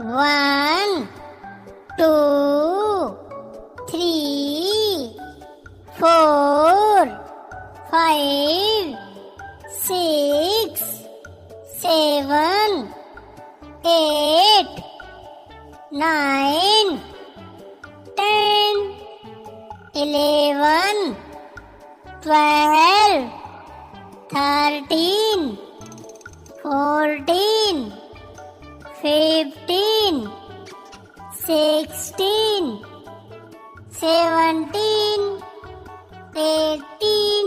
1, 2, 3, 4, 5, 6, 7, 8, 9, 10, 11, 12, 13, 14, 15, 16, 17, 18,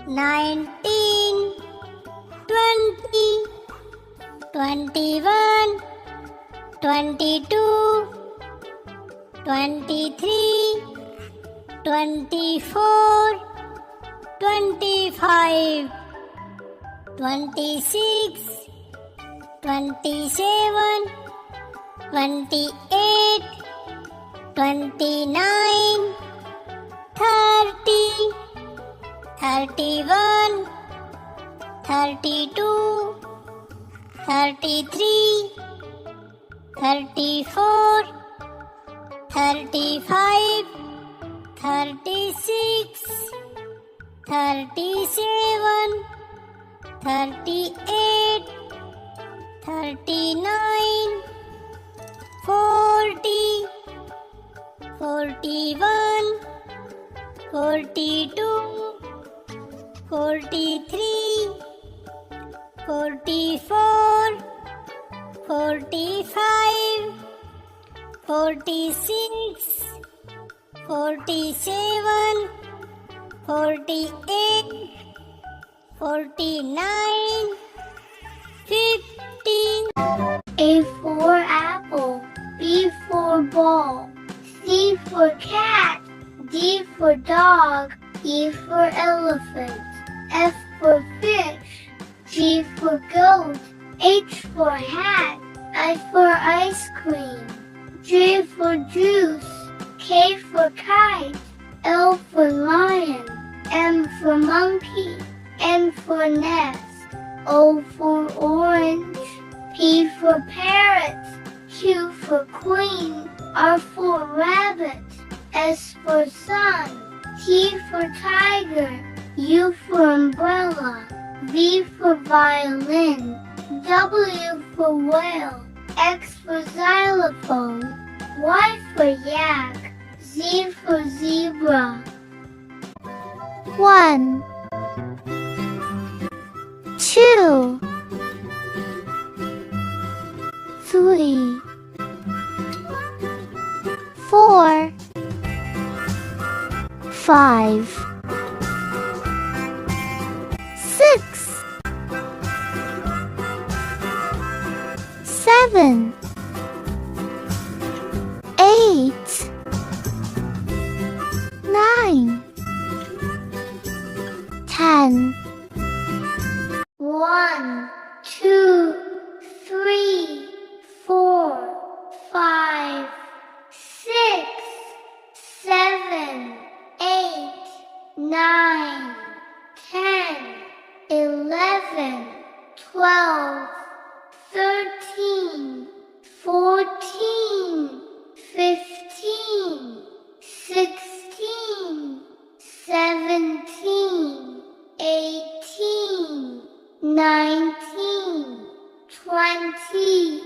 19, 20, 21, 22, 23, 24, 25, 26, 27, 28, 29, 30, 31, 32, 33, 34, 35, 36, 37, 38, 39, 40, 41, 42, 43, 44, 45, 46, 47, 48, 49, 50. A for apple, B for ball, C for cat, D for dog, E for elephant, F for fish, G for goat, H for hat, I for ice cream, J for juice, K for kite, L for lion, M for monkey, N for nest, O for orange, P for parrot, Q for queen, R for rabbit, S for sun, T for tiger, U for umbrella, V for violin, W for whale, X for xylophone, Y for yak, Z for zebra. 1, 2, 3, 4, 5, 6, 7, 8, 9, 10. 1, 2, 3, 4, 5, 6, 7, 8, 9, 10, 11, 12, 13, 14, 15, 16, 17, 18, 19, 20,